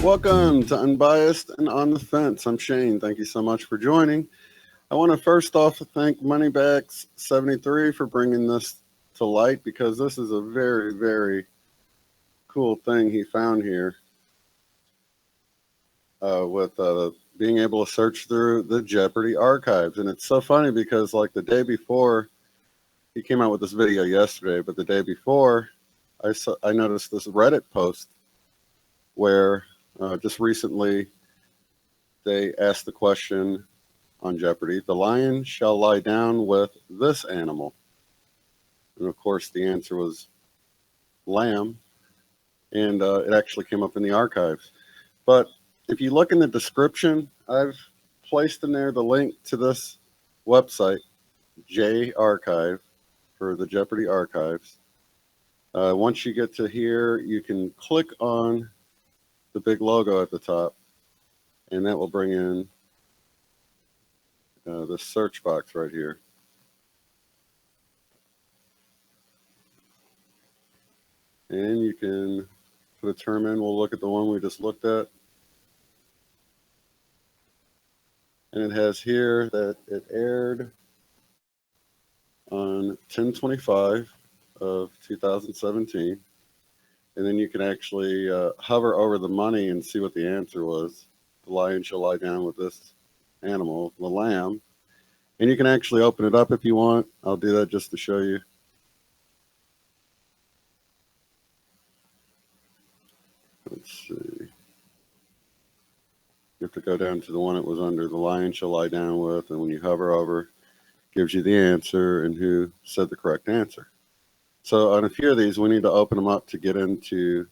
Welcome to Unbiased and On the Fence. I'm Shane. Thank you so much for joining. I want to first off thank Moneybags73 for bringing this to light, because this is a very, very cool thing he found here with being able to search through the Jeopardy archives. And it's so funny because like the day before, he came out with this video yesterday, but the day before I noticed this Reddit post where just recently they asked the question on Jeopardy: the lion shall lie down with this animal. And of course the answer was lamb, and it actually came up in the archives. But if you look in the description, I've placed in there the link to this website, J Archive, for the Jeopardy archives. Once you get to here, you can click on the big logo at the top, and that will bring in the search box right here. And you can put a term in. We'll look at the one we just looked at. And it has here that it aired on 10/25 of 2017. And then you can actually hover over the money and see what the answer was. The lion shall lie down with this animal, the lamb. And you can actually open it up if you want. I'll do that just to show you. Let's see. You have to go down to the one it was under, the lion shall lie down with. And when you hover over, it gives you the answer and who said the correct answer. So on a few of these, we need to open them up to get into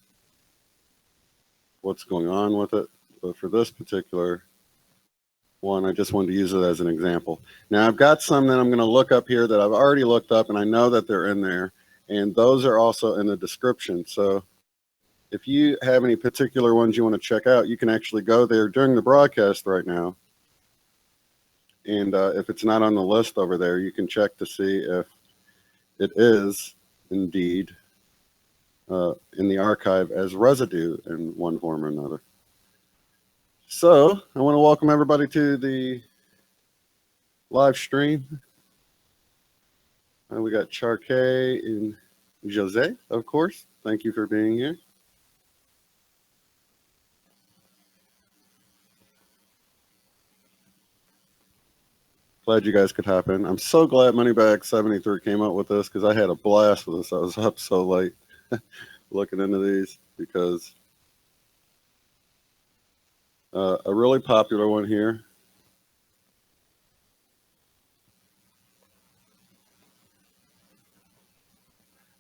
what's going on with it. But for this particular one, I just wanted to use it as an example. Now I've got some that I'm going to look up here that I've already looked up, and I know that they're in there. And those are also in the description. So if you have any particular ones you want to check out, you can actually go there during the broadcast right now. And if it's not on the list over there, you can check to see if it is indeed in the archive as residue in one form or another. So I want to welcome everybody to the live stream. We got Charkay and Jose, of course. Thank you for being here. Glad you guys could hop in. I'm so glad Moneybags73 came up with this, because I had a blast with this. I was up so late looking into these, because a really popular one here.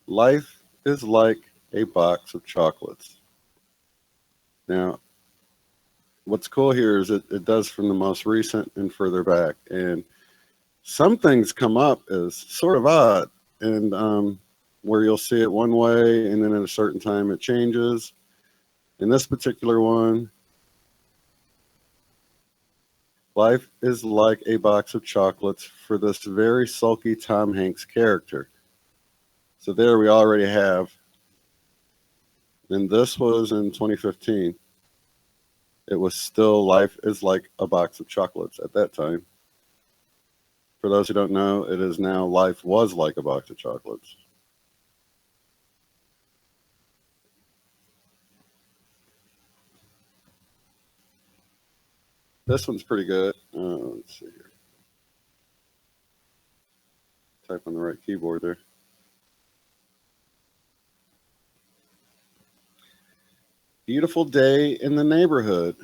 Life is like a box of chocolates. Now, what's cool here is it does from the most recent and further back. And some things come up as sort of odd, and where you'll see it one way, and then at a certain time it changes. In this particular one, life is like a box of chocolates for this very sulky Tom Hanks character. So there we already have. And this was in 2015. It was still life is like a box of chocolates at that time. For those who don't know, it is now life was like a box of chocolates. This one's pretty good. Let's see here. Type on the right keyboard there. Beautiful day in the neighborhood.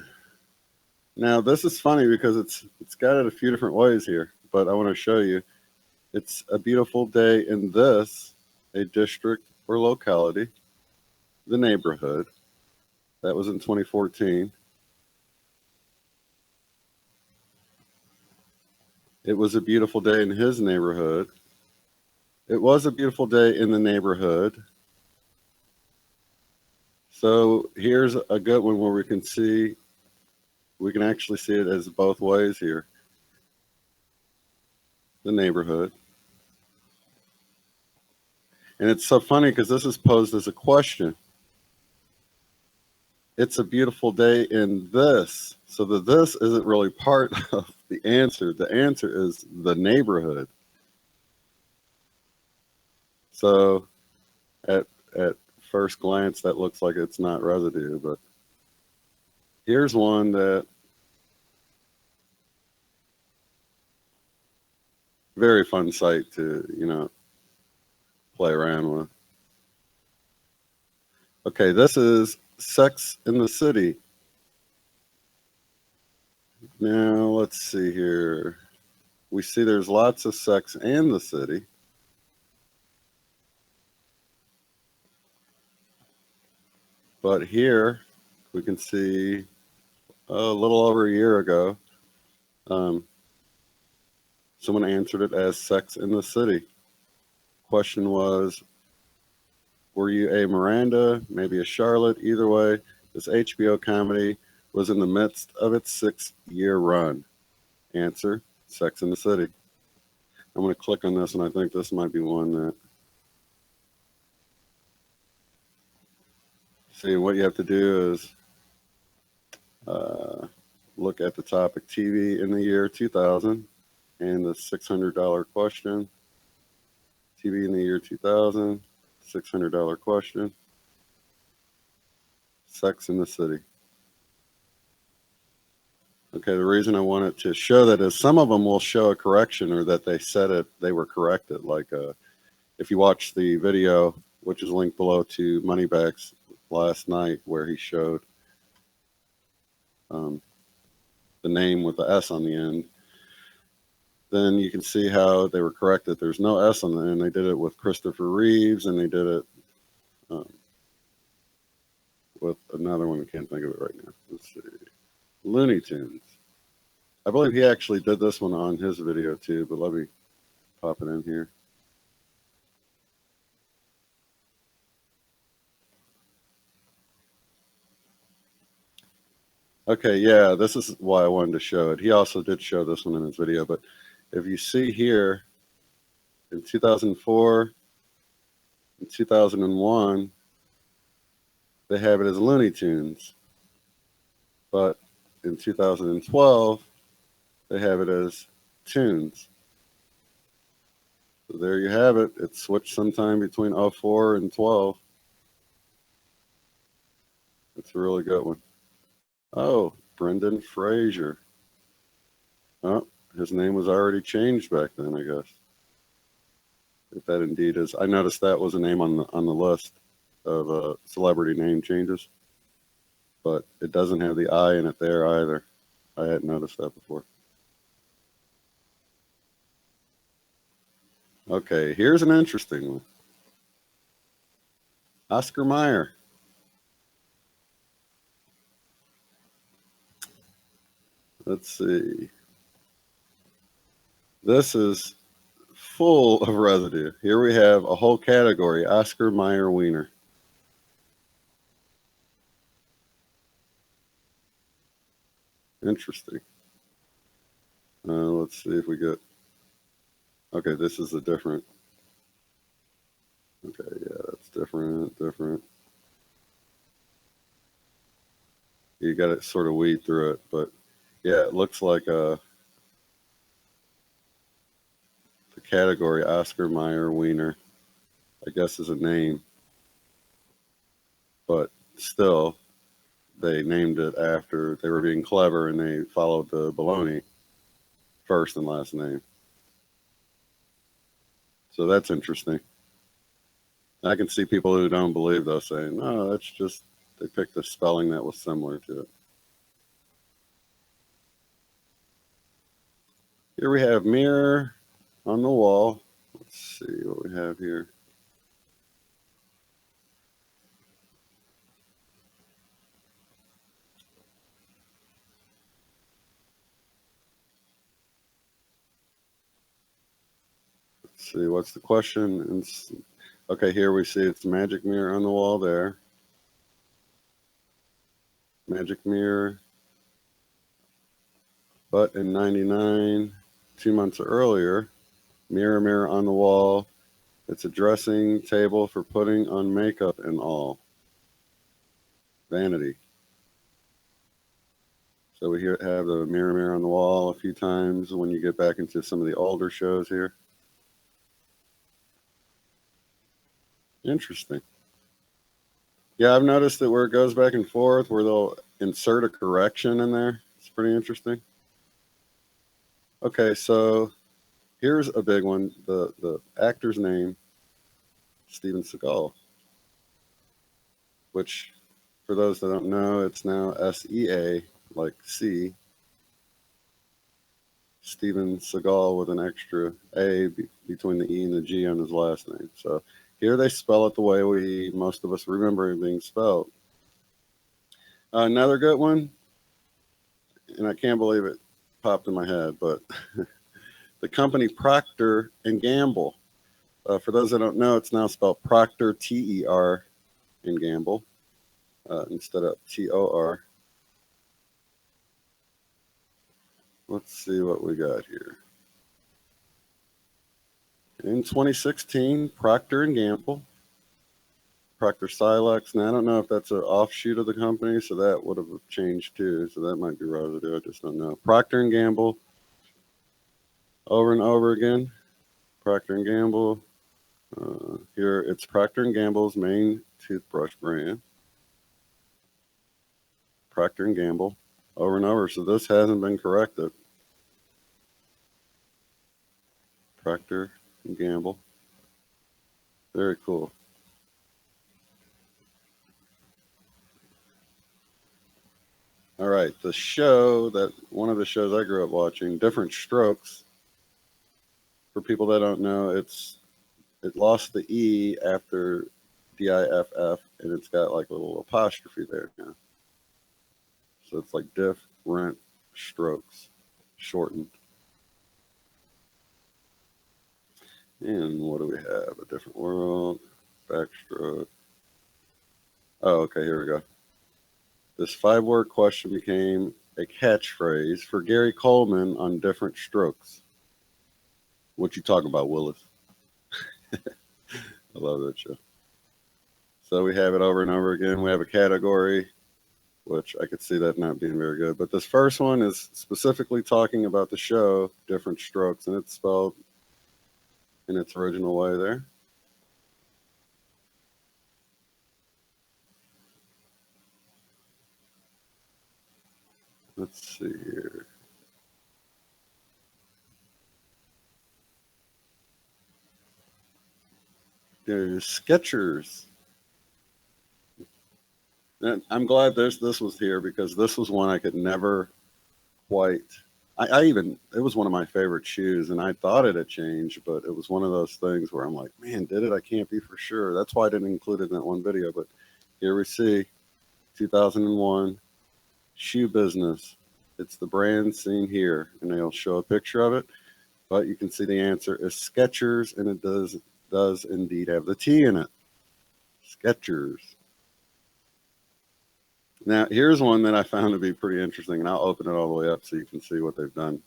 Now this is funny because it's got it a few different ways here, but I want to show you. It's a beautiful day in this, a district or locality, the neighborhood. That was in 2014. It was a beautiful day in his neighborhood. It was a beautiful day in the neighborhood. So here's a good one where we can actually see it as both ways here. The neighborhood. And it's so funny because this is posed as a question. It's a beautiful day in this. So the this isn't really part of the answer. The answer is the neighborhood. So at first glance, that looks like it's not residue, but here's one that very fun site to, play around with. Okay, this is Sex in the City. Now, let's see here. We see there's lots of sex in the city. But here we can see a little over a year ago, someone answered it as Sex in the City. Question was, were you a Miranda, maybe a Charlotte? Either way, this HBO comedy was in the midst of its 6-year run. Answer, Sex in the City. I'm going to click on this, and I think this might be one that... See, what you have to do is look at the topic TV in the year 2000 and the $600 question. TV in the year 2000, $600 question. Sex in the City. Okay, the reason I wanted to show that is some of them will show a correction or that they said it, they were corrected. Like if you watch the video, which is linked below to Moneybags last night, where he showed the name with the S on the end, then you can see how they were corrected. There's no S on the end. They did it with Christopher Reeves, and they did it with another one. I can't think of it right now. Let's see. Looney Tunes. I believe he actually did this one on his video too, but let me pop it in here. Okay, yeah, this is why I wanted to show it. He also did show this one in his video, but if you see here, in 2004 and 2001, they have it as Looney Tunes. But in 2012, they have it as Tunes. So there you have it. It switched sometime between 04 and 12. It's a really good one. Oh, Brendan Fraser. Oh, his name was already changed back then, I guess. If that indeed is, I noticed that was a name on the list of celebrity name changes, but it doesn't have the I in it there either. I hadn't noticed that before. Okay, here's an interesting one. Oscar Mayer. Let's see. This is full of residue. Here we have a whole category, Oscar Mayer Wiener. Interesting. Let's see if we get... Okay, this is a different... Okay, yeah, that's different. You got to sort of weed through it, but yeah, it looks like the category Oscar Mayer Wiener, I guess, is a name, but still, they named it after, they were being clever and they followed the bologna first and last name. So that's interesting. I can see people who don't believe, though, saying, no, that's just, they picked a spelling that was similar to it. Here we have mirror on the wall. Let's see what we have here. Let's see, what's the question? Okay, here we see it's magic mirror on the wall there. Magic mirror. But in 99, 2 months earlier, mirror, mirror on the wall, It's a dressing table for putting on makeup and all. Vanity. So we here have the mirror on the wall a few times when you get back into some of the older shows here. Interesting. Yeah, I've noticed that where it goes back and forth, where they'll insert a correction in there. It's pretty interesting. Okay, so here's a big one. The actor's name, Steven SEGAL, which for those that don't know, it's now SEA, like C. Steven SEGAL with an extra A between the E and the G on his last name. So here they spell it the way most of us remember it being spelled. Another good one, and I can't believe it popped in my head, but the company Proctor and Gamble. For those that don't know, it's now spelled Proctor, T-E-R, and Gamble instead of T-O-R. Let's see what we got here. In 2016, Procter & Gamble, Procter Silex. Now, I don't know if that's an offshoot of the company, so that would have changed too. So that might be Residue. I just don't know. Procter & Gamble, over and over again. Procter & Gamble. Here, it's Procter & Gamble's main toothbrush brand. Procter & Gamble, over and over. So this hasn't been corrected. Procter & Gamble. Very cool. All right, the show one of the shows I grew up watching, Different Strokes. For people that don't know, it lost the E after DIFF, and it's got like a little apostrophe there now. So it's like Different Strokes, shortened. And what do we have? A Different World, backstroke. Oh, okay, here we go. This 5-word question became a catchphrase for Gary Coleman on Different Strokes. What you talking about, Willis? I love that show. So we have it over and over again. We have a category, which I could see that not being very good. But this first one is specifically talking about the show, Different Strokes, and it's spelled in its original way there. Let's see here. There's Skechers. And I'm glad this was here because this was one I could never quite. It was one of my favorite shoes, and I thought it had changed, but it was one of those things where I'm like, man, did it? I can't be for sure. That's why I didn't include it in that one video. But here we see 2001 shoe business. It's the brand seen here, and they'll show a picture of it. But you can see the answer is Skechers, and it does indeed have the T in it. Skechers. Now, here's one that I found to be pretty interesting, and I'll open it all the way up so you can see what they've done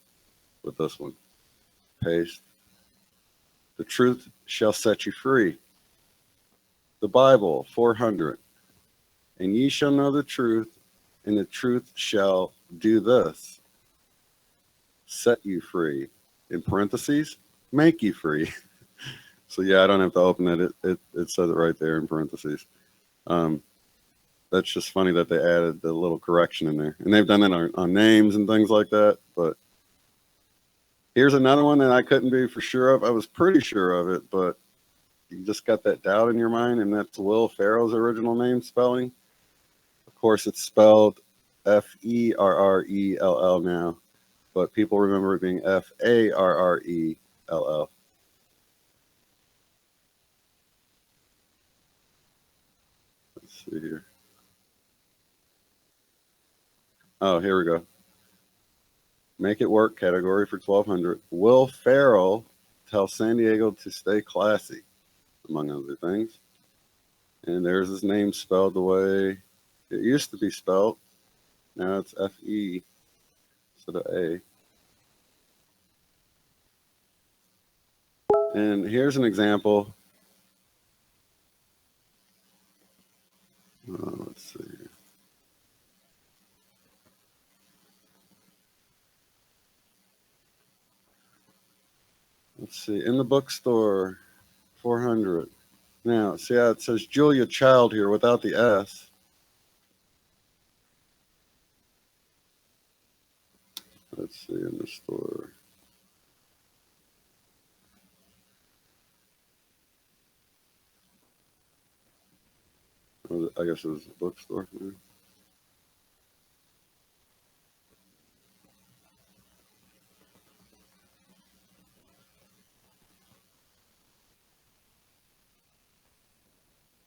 with this one. Paste. The truth shall set you free. The Bible, 400. And ye shall know the truth, and the truth shall do this. Set you free. In parentheses, make you free. So yeah, I don't have to open it. It says it right there in parentheses. That's just funny that they added the little correction in there. And they've done that on names and things like that. But here's another one that I couldn't be for sure of. I was pretty sure of it, but you just got that doubt in your mind, and that's Will Ferrell's original name spelling. Of course, it's spelled F-E-R-R-E-L-L now, but people remember it being F-A-R-R-E-L-L. Let's see here. Oh, here we go. Make it work category for 1200. Will Ferrell tell San Diego to stay classy, among other things. And there's his name spelled the way it used to be spelled. Now it's F-E instead of A. And here's an example Let's see. In the bookstore, 400. Now, see how it says Julia Child here without the S. Let's see, in the store. I guess it was a bookstore.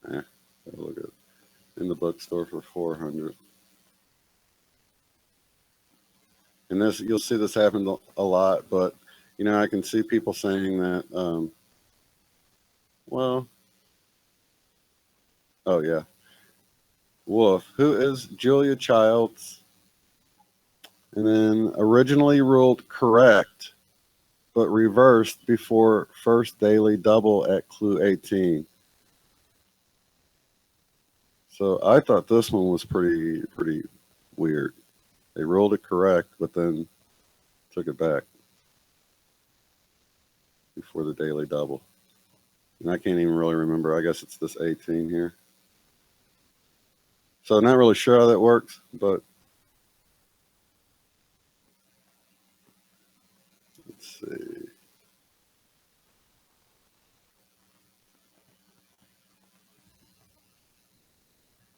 Yeah, look at it. In the bookstore for 400. And this, you'll see this happen a lot, but you know, I can see people saying that, well, oh yeah, Wolf, who is Julia Childs, and then originally ruled correct, but reversed before first daily double at clue 18. So I thought this one was pretty weird. They ruled it correct, but then took it back before the daily double. And I can't even really remember. I guess it's this 18 here. So not really sure how that works, but let's see.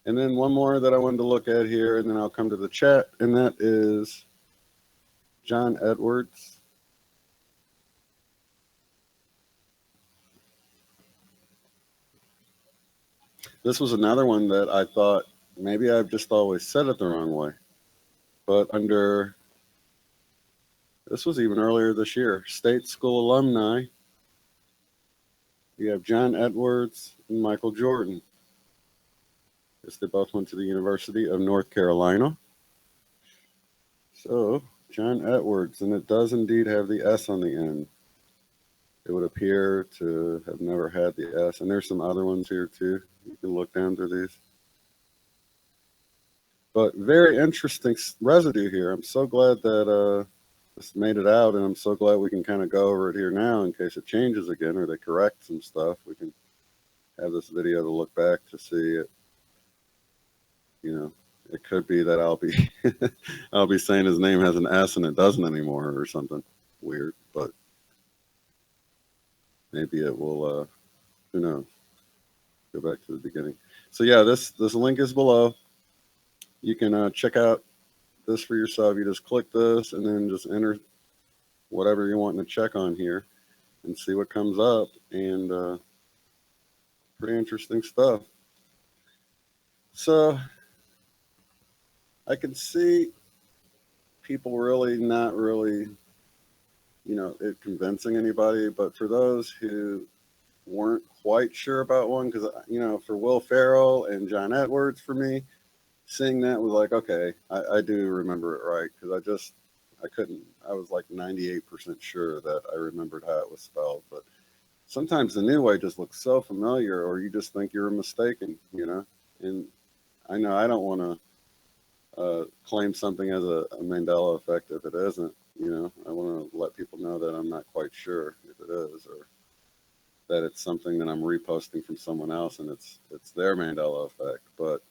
And then one more that I wanted to look at here, and then I'll come to the chat, and that is John Edwards. This was another one that I thought maybe I've just always said it the wrong way. But under, this was even earlier this year, State School alumni, you have John Edwards and Michael Jordan. Yes, they both went to the University of North Carolina. So, John Edwards, and it does indeed have the S on the end. It would appear to have never had the S. And there's some other ones here too. You can look down through these. But very interesting residue here. I'm so glad that this made it out, and I'm so glad we can kind of go over it here now in case it changes again or they correct some stuff. We can have this video to look back to see it. You know, it could be that I'll be I'll be saying his name has an S and it doesn't anymore or something weird, but maybe it will. Who knows? Go back to the beginning. So yeah, this link is below. You can check out this for yourself. You just click this and then just enter whatever you're wanting to check on here and see what comes up. And pretty interesting stuff. So I can see people really not really, you know, it convincing anybody. But for those who weren't quite sure about one, because, you know, for Will Ferrell and John Edwards, for me, seeing that was like, okay, I do remember it right, because I was like 98% sure that I remembered how it was spelled. But sometimes the new way just looks so familiar, or you just think you're mistaken, you know. And I know I don't want to claim something as a Mande1a Effect if it isn't, you know. I want to let people know that I'm not quite sure if it is, or that it's something that I'm reposting from someone else and it's their Mande1a Effect. But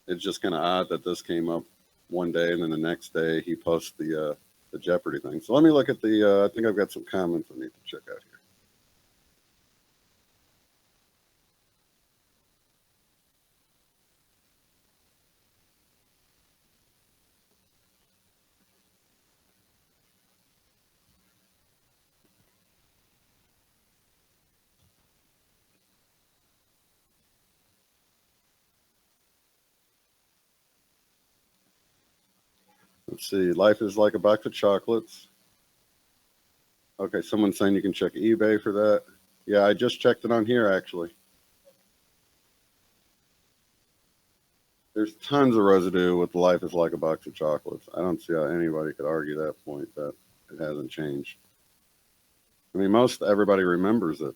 it's just kind of odd that this came up one day and then the next day he posts the Jeopardy thing. So let me look at the, I think I've got some comments I need to check out here. Let's see. Life is like a box of chocolates. Okay, someone's saying you can check eBay for that. Yeah, I just checked it on here, actually. There's tons of residue with life is like a box of chocolates. I don't see how anybody could argue that point, that it hasn't changed. I mean, most everybody remembers it.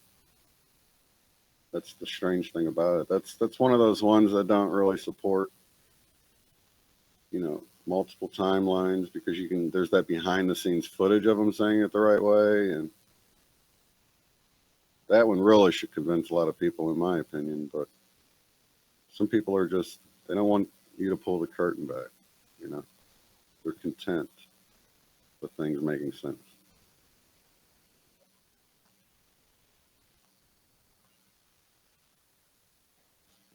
That's the strange thing about it. That's one of those ones that don't really support, you know, multiple timelines, because there's that behind the scenes footage of them saying it the right way, and that one really should convince a lot of people, in my opinion. But some people are just, they don't want you to pull the curtain back, you know. They're content with things making sense.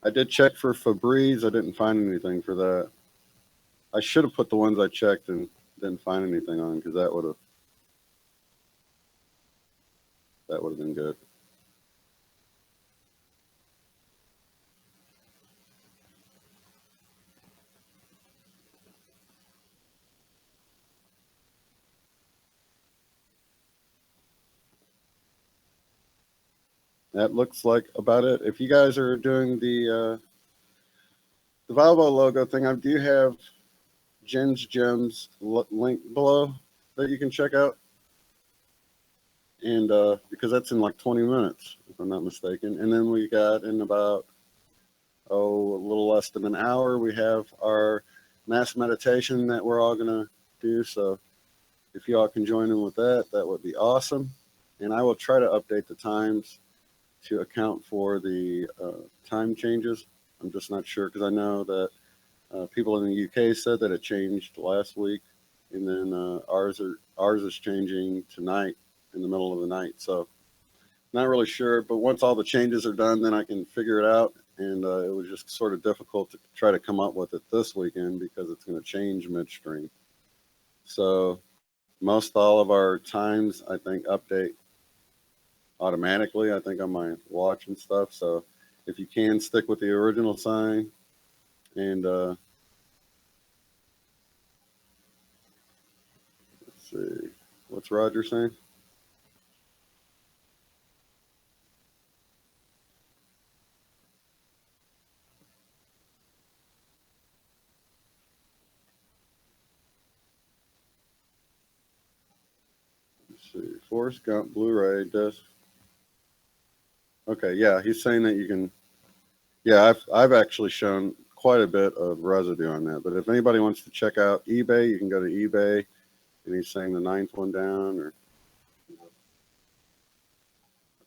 I did check for Febreze. I didn't find anything for that. I should have put the ones I checked and didn't find anything on, because that would have been good. That looks like about it. If you guys are doing the Volvo logo thing, I do have Jen's Gems link below that you can check out. And because that's in like 20 minutes, if I'm not mistaken. And then we got in about, a little less than an hour, we have our mass meditation that we're all going to do. So if you all can join in with that, that would be awesome. And I will try to update the times to account for the time changes. I'm just not sure, because I know that people in the UK said that it changed last week, and then ours is changing tonight in the middle of the night. So not really sure, but once all the changes are done, then I can figure it out. And it was just sort of difficult to try to come up with it this weekend, because it's going to change midstream. So most all of our times, I think, update automatically, I think, on my watch and stuff. So if you can stick with the original sign, and let's see, what's Roger saying? Let's see, Forrest Gump Blu-ray disc. Okay, yeah, he's saying that you can. Yeah, I've actually shown quite a bit of residue on that. But if anybody wants to check out eBay, you can go to eBay, and he's saying the 9th one down,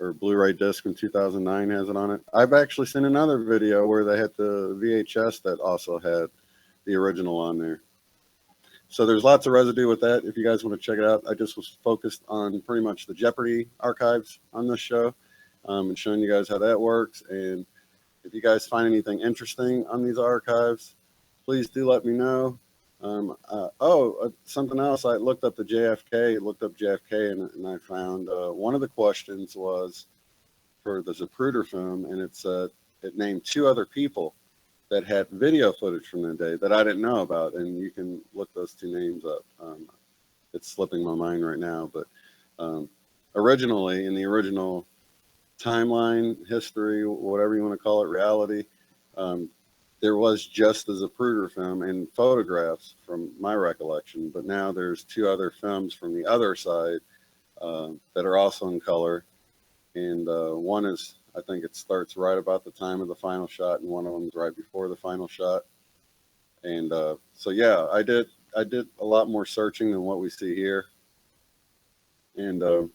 or Blu-ray disc from 2009 has it on it. I've actually seen another video where they had the VHS that also had the original on there. So there's lots of residue with that. If you guys want to check it out, I just was focused on pretty much the Jeopardy archives on this show, and showing you guys how that works. And if you guys find anything interesting on these archives, please do let me know. Something else, I looked up JFK, and I found one of the questions was for the Zapruder film, and it said it named 2 other people that had video footage from the day that I didn't know about, and you can look those 2 names up. It's slipping my mind right now, but originally, in the original timeline, history, whatever you want to call it, reality, there was just the Zapruder film and photographs from my recollection, but now there's 2 other films from the other side that are also in color, and one is, I think it starts right about the time of the final shot, and one of them is right before the final shot. And so yeah, I did a lot more searching than what we see here, and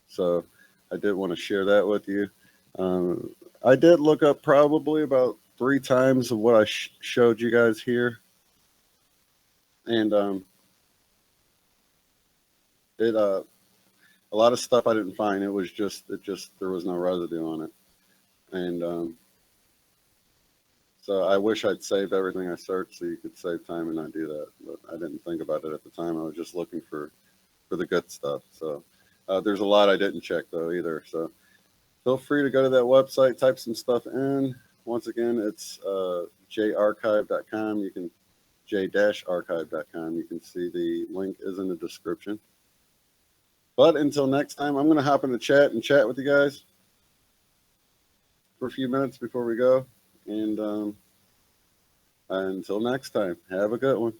so I did want to share that with you. I did look up probably about 3 times of what I showed you guys here, and a lot of stuff I didn't find. It just there was no residue on it, and so I wish I'd saved everything I searched so you could save time and not do that. But I didn't think about it at the time. I was just looking for the good stuff. So there's a lot I didn't check though either. So feel free to go to that website, type some stuff in. Once again, it's jarchive.com. You can j-archive.com. You can see the link is in the description. But until next time, I'm going to hop in the chat and chat with you guys for a few minutes before we go. And until next time, have a good one.